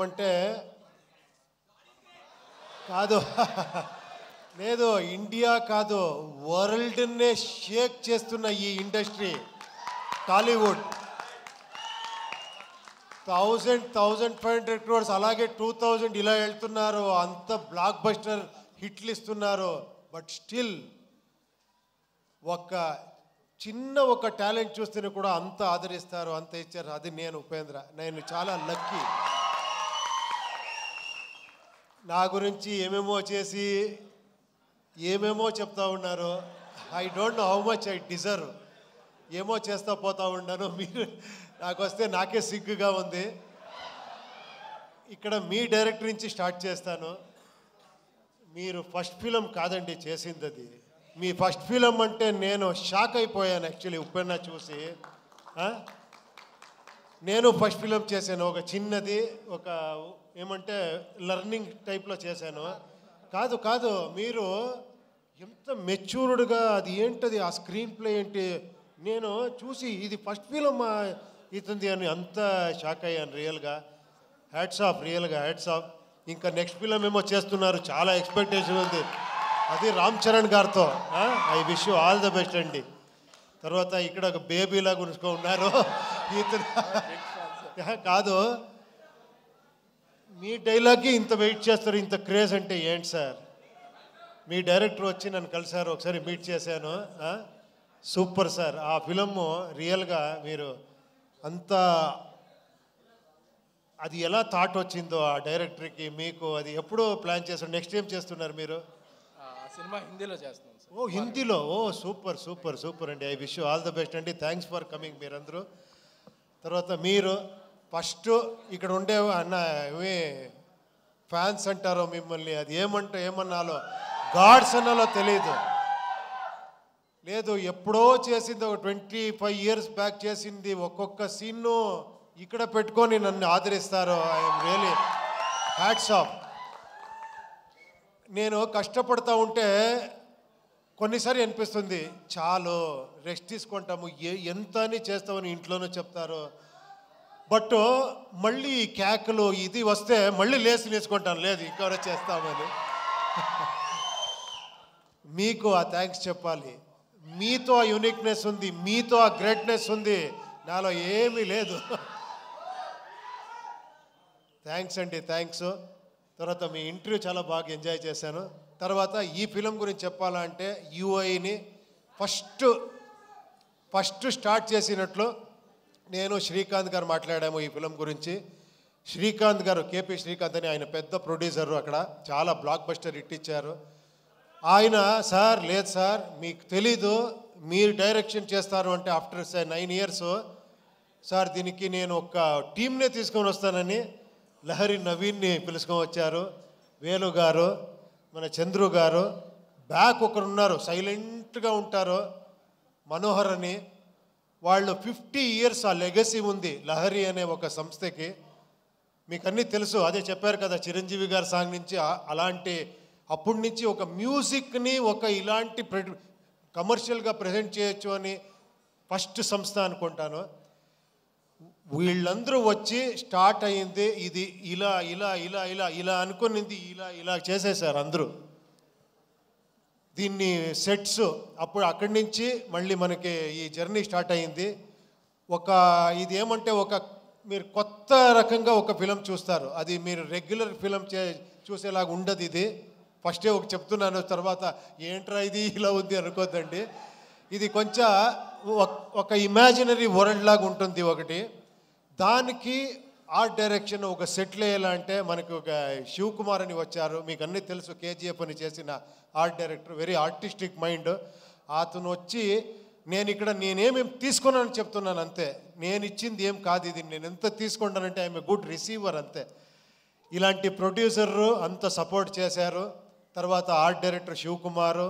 అంటే కాదు లేదు ఇండియా కాదు వరల్డ్నే షేక్ చేస్తున్న ఈ ఇండస్ట్రీ టాలీవుడ్ 1500 crores అలాగే 2000 ఇలా వెళ్తున్నారు అంత బ్లాక్ బస్టర్ హిట్లు ఇస్తున్నారు బట్ స్టిల్ ఒక చిన్న ఒక టాలెంట్ చూస్తేనే కూడా అంత ఆదరిస్తారు అంత ఇచ్చారు అది నేను ఉపేంద్ర నేను చాలా లక్కీ నా గురించి ఏమేమో చేసి ఏమేమో చెప్తా ఉన్నారు I don't know how much I deserve ఏమో చేస్తా పోతా ఉన్నాను మీరు నాకు వస్తే నాకే సిగ్గుగా ఉంది ఇక్కడ మీ డైరెక్టర్ నుంచి స్టార్ట్ చేస్తాను మీరు ఫస్ట్ ఫిలం కాదండి చేసింది అది మీ ఫస్ట్ ఫిలం అంటే నేను షాక్ అయిపోయాను యాక్చువల్లీ ఉప్పెన్న చూసి నేను ఫస్ట్ ఫిలం చేశాను ఒక చిన్నది ఒక ఏమంటే లర్నింగ్ టైప్లో చేశాను కాదు కాదు మీరు ఎంత మెచ్యూర్డ్గా అది ఏంటది ఆ స్క్రీన్ ప్లే ఏంటి నేను చూసి ఇది ఫస్ట్ ఫిలం ఇతుంది అని అంత షాక్ అయ్యాను రియల్గా హ్యాట్స్ ఆఫ్ రియల్గా హ్యాట్స్ ఆఫ్ ఇంకా నెక్స్ట్ ఫిలం ఏమో చేస్తున్నారు చాలా ఎక్స్పెక్టేషన్ ఉంది అది రామ్ చరణ్ గారితో I wish you all the best అండి తర్వాత ఇక్కడ ఒక బేబీలా గురించి ఉన్నారు కాదు మీ డైలాగ్కి ఇంత వెయిట్ చేస్తారు ఇంత క్రేజ్ అంటే ఏంటి సార్ మీ డైరెక్టర్ వచ్చి నన్ను కలిసారు ఒకసారి మీట్ చేశాను సూపర్ సార్ ఆ ఫిలము రియల్గా మీరు అంత అది ఎలా థాట్ వచ్చిందో ఆ డైరెక్టర్కి మీకు అది ఎప్పుడూ ప్లాన్ చేస్తారు నెక్స్ట్ ఏం చేస్తున్నారు మీరు సినిమా హిందీలో చేస్తున్నాం సార్ ఓ హిందీలో ఓ సూపర్ సూపర్ సూపర్ అండి I wish you all the best అండి థ్యాంక్స్ ఫర్ కమింగ్ మీరందరూ తర్వాత మీరు ఫస్ట్ ఇక్కడ ఉండే అన్న ఏమి ఫ్యాన్స్ అంటారో మిమ్మల్ని అది ఏమన్నాలో గాడ్స్ అన్నాలో తెలియదు లేదు ఎప్పుడో చేసింది ఒక 25 years బ్యాక్ చేసింది ఒక్కొక్క సీన్ను ఇక్కడ పెట్టుకొని నన్ను ఆదరిస్తారు ఐఎమ్ రియలీ హ్యాట్స్ ఆఫ్ నేను కష్టపడతా ఉంటే కొన్నిసారి అనిపిస్తుంది చాలు రెస్ట్ తీసుకుంటాము ఎంత అని చేస్తామని ఇంట్లోనే చెప్తారు బట్ మళ్ళీ కేకలు ఇది వస్తే మళ్ళీ నేర్చుకుంటాను లేదు ఇంకెవరో చేస్తామని మీకు ఆ థ్యాంక్స్ చెప్పాలి మీతో ఆ యూనిక్నెస్ ఉంది మీతో ఆ గ్రేట్నెస్ ఉంది నాలో ఏమీ లేదు థ్యాంక్స్ అండి థ్యాంక్స్ తర్వాత మీ ఇంటర్వ్యూ చాలా బాగా ఎంజాయ్ చేశాను తర్వాత ఈ ఫిలం గురించి చెప్పాలంటే యూఐని ఫస్ట్ స్టార్ట్ చేసినట్లు నేను శ్రీకాంత్ గారు మాట్లాడాము ఈ ఫిలం గురించి శ్రీకాంత్ గారు కేపీ శ్రీకాంత్ అని ఆయన పెద్ద ప్రొడ్యూసరు అక్కడ చాలా బ్లాక్ బస్టర్ హిట్ ఇచ్చారు ఆయన సార్ లేదు సార్ మీకు తెలీదు మీరు డైరెక్షన్ చేస్తారు అంటే ఆఫ్టర్ 9 years సార్ దీనికి నేను ఒక టీంనే తీసుకొని వస్తానని లహరి నవీన్ని పిలుచుకొని వచ్చారు వేలు గారు మన చంద్రు గారు బ్యాక్ ఒకరు ఉన్నారు సైలెంట్గా ఉంటారు మనోహర్ అని వాళ్ళు 50 years ఆ లెగసీ ఉంది లహరి అనే ఒక సంస్థకి మీకు అన్నీ తెలుసు అదే చెప్పారు కదా చిరంజీవి గారి సాంగ్ నుంచి అలాంటి అప్పటి నుంచి ఒక మ్యూజిక్ని ఒక ఇలాంటి కమర్షియల్గా ప్రజెంట్ చేయొచ్చు అని ఫస్ట్ సంస్థ అనుకుంటాను వీళ్ళందరూ వచ్చి స్టార్ట్ అయ్యింది ఇది ఇలా ఇలా ఇలా ఇలా ఇలా అనుకునింది ఇలా ఇలా చేసేసారు అందరూ దీన్ని సెట్స్ అప్పుడు అక్కడి నుంచి మళ్ళీ మనకి ఈ జర్నీ స్టార్ట్ అయ్యింది ఇది ఏమంటే మీరు కొత్త రకంగా ఒక ఫిలం చూస్తారు అది మీరు రెగ్యులర్ ఫిలం చూసేలాగా ఉండదు ఇది ఫస్టే చెప్తున్నాను తర్వాత ఏంట్రా ఇది ఇలా ఉంది అనుకోద్దండి ఇది కొంచెం ఒక ఇమాజినరీ వరల్డ్ లాగా ఉంటుంది ఒకటి దానికి ఆర్ట్ డైరెక్షన్ ఒక సెటిల్ అయ్యేలా అంటే మనకి ఒక శివకుమార్ అని వచ్చారు మీకు అన్నీ తెలుసు కేజీఎఫ్ అని చేసిన art director very artistic mind అతను వచ్చి నేనేమేమి తీసుకున్నానని చెప్తున్నాను అంతే నేను ఇచ్చింది ఏం కాదు ఇది నేను ఎంత తీసుకున్నానంటే ఐఎమ్ ఏ గుడ్ రిసీవర్ అంతే ఇలాంటి ప్రొడ్యూసరు అంత సపోర్ట్ చేశారు తర్వాత art director Shivakumar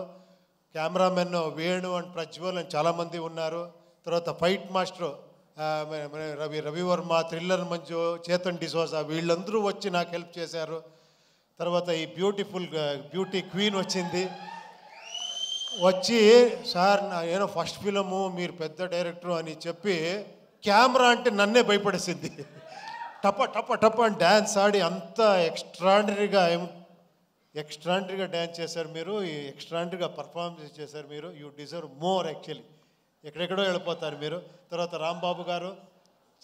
cameraman Venu and Prajwal అని చాలామంది ఉన్నారు తర్వాత fight master Ravi Varma thriller Manju Chetan D'Souza వీళ్ళందరూ వచ్చి నాకు హెల్ప్ చేశారు తర్వాత ఈ బ్యూటీ క్వీన్ వచ్చింది వచ్చి సార్ ఏదో ఫస్ట్ ఫిలము మీరు పెద్ద డైరెక్టర్ అని చెప్పి కెమెరా అంటే నన్నే భయపడేసింది టప టప టప అని డ్యాన్స్ ఆడి అంత ఎక్స్ట్రాండరీగా డ్యాన్స్ చేశారు మీరు, ఎక్స్ట్రాండరీగా పర్ఫార్మెన్స్ చేశారు మీరు. You deserve more actually. ఎక్కడెక్కడో వెళ్ళిపోతారు మీరు. తర్వాత రాంబాబు గారు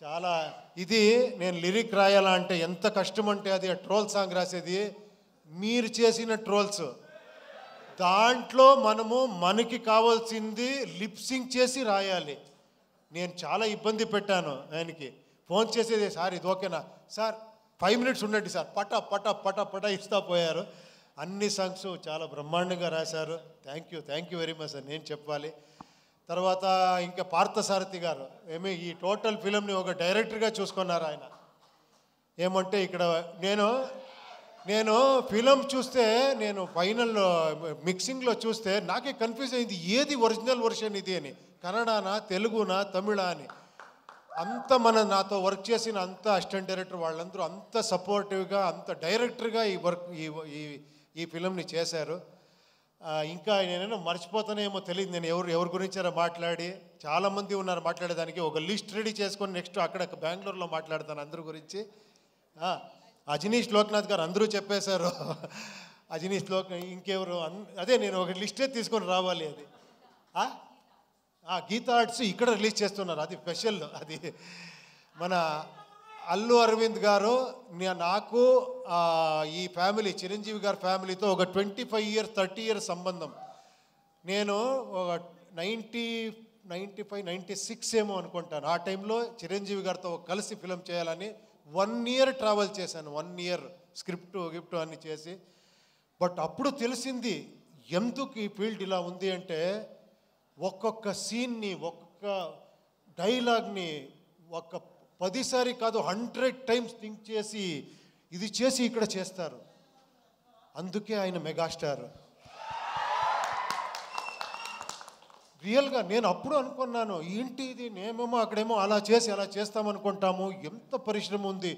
చాలా ఇది నేను లిరిక్ రాయాలా అంటే ఎంత కష్టం అంటే అది ట్రోల్ సాంగ్ రాసేది మీరు చేసిన ట్రోల్స్. దాంట్లో మనకి కావాల్సింది లిప్సింగ్ చేసి రాయాలి. నేను చాలా ఇబ్బంది పెట్టాను ఆయనకి. ఫోన్ చేసేది, సార్ ఇది ఓకేనా సార్, 5 minutes ఉండండి సార్, పట పట పట పట ఇస్తా పోయారు. అన్ని సాంగ్స్ చాలా బ్రహ్మాండంగా రాశారు. Thank you very much sir నేను చెప్పాలి. తర్వాత ఇంకా పార్థసారథి గారు ఈ టోటల్ ఫిలింని ఒక డైరెక్టర్గా చూసుకున్నారు ఆయన. ఏమంటే ఇక్కడ నేను ఫిలం చూస్తే, నేను ఫైనల్లో మిక్సింగ్లో చూస్తే నాకే కన్ఫ్యూజ్ అయింది ఏది ఒరిజినల్ వర్షన్ ఇది అని, కన్నడనా తెలుగునా తమిళ అని. అంత నాతో వర్క్ చేసిన అంత అసిస్టెంట్ డైరెక్టర్ వాళ్ళందరూ అంత సపోర్టివ్గా అంత డైరెక్టర్గా ఈ ఫిలంని చేశారు. ఇంకా నేనేమో మర్చిపోతానేమో తెలియదు, నేను ఎవరి గురించారో మాట్లాడి, చాలామంది ఉన్నారు మాట్లాడేదానికి. ఒక లిస్ట్ రెడీ చేసుకొని నెక్స్ట్ అక్కడ బెంగళూరులో మాట్లాడతాను అందరి గురించి. అజనీష్ లోక్నాథ్ గారు అందరూ చెప్పేశారు. అజనీష్ ఇంకెవరు అదే నేను ఒక లిస్టే తీసుకొని రావాలి. అది గీతా ఆర్ట్స్ ఇక్కడ రిలీజ్ చేస్తున్నారు, అది స్పెషల్. అది మన అల్లు అరవింద్ గారు నాకు ఈ ఫ్యామిలీ చిరంజీవి గారి ఫ్యామిలీతో ఒక 25 years 30 years సంబంధం. నేను ఒక 95 96 ఏమో అనుకుంటాను. ఆ టైంలో చిరంజీవి గారితో కలిసి ఫిలం చేయాలని 1 year ట్రావెల్ చేశాను. 1 year స్క్రిప్ట్ అన్ని చేసి. బట్ అప్పుడు తెలిసింది ఎందుకు ఈ ఫీల్డ్ ఇలా ఉంది అంటే, ఒక్కొక్క సీన్ని ఒక్కొక్క డైలాగ్ని 10 సారి కాదు 100 times థింక్ చేసి ఇది చేసి ఇక్కడ చేస్తారు. అందుకే ఆయన మెగాస్టార్. రియల్గా నేను అప్పుడు అనుకున్నాను ఏంటి ఇది, నేమేమో అక్కడేమో అలా చేస్తామనుకుంటాము. ఎంత పరిశ్రమ ఉంది,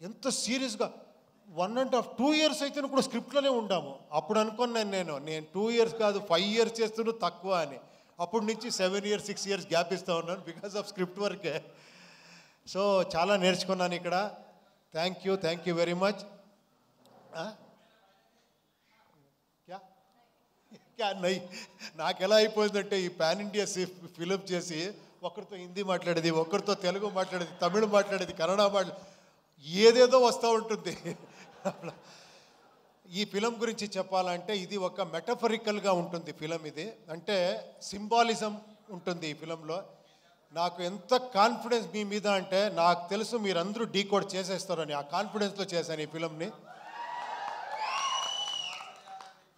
ఎంత సీరియస్గా 1.5 2 years అయితే కూడా స్క్రిప్ట్లోనే ఉండాము. అప్పుడు అనుకున్నాను నేను 2 years కాదు 5 years చేస్తున్నా తక్కువ అని. అప్పటి నుంచి 7 years 6 years గ్యాప్ ఇస్తూ ఉన్నాను బికాస్ ఆఫ్ స్క్రిప్ట్ వర్కే. సో చాలా నేర్చుకున్నాను ఇక్కడ. Thank you very much. నాకు ఎలా అయిపోయిందంటే ఈ పాన్ ఇండియా ఫిలిం చేసి ఒకరితో హిందీ మాట్లాడేది, ఒకరితో తెలుగు మాట్లాడేది, తమిళ మాట్లాడేది, కన్నడ ఏదేదో వస్తూ ఉంటుంది. ఈ ఫిలం గురించి చెప్పాలంటే ఇది ఒక మెటఫరికల్గా ఉంటుంది ఫిలం. ఇది అంటే సింబాలిజం ఉంటుంది ఈ ఫిలంలో. నాకు ఎంత కాన్ఫిడెన్స్ మీ మీద అంటే, నాకు తెలుసు మీరందరూ డీకోడ్ చేసేస్తారని, ఆ కాన్ఫిడెన్స్లో చేశాను ఈ ఫిలంని.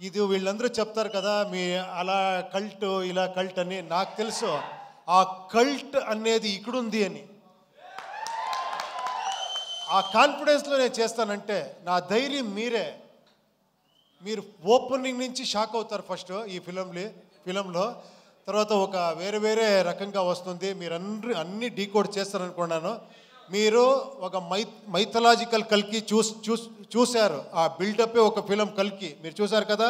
ఇది వీళ్ళందరూ చెప్తారు కదా మీ అలా కల్ట్ ఇలా కల్ట్ అని, నాకు తెలుసు ఆ కల్ట్ అనేది ఇక్కడుంది అని. ఆ కాన్ఫిడెన్స్లో నేను చేస్తానంటే నా ధైర్యం మీరు ఓపెనింగ్ నుంచి షాక్ అవుతారు ఫస్ట్ ఈ ఫిలంలో. తర్వాత ఒక వేరే రకంగా వస్తుంది. మీరు అన్ని డీకోడ్ చేస్తారనుకున్నాను. మీరు ఒక మైథలాజికల్ కల్కి చూశారు. ఆ బిల్డప్పే ఒక ఫిలం కల్కి మీరు చూశారు కదా.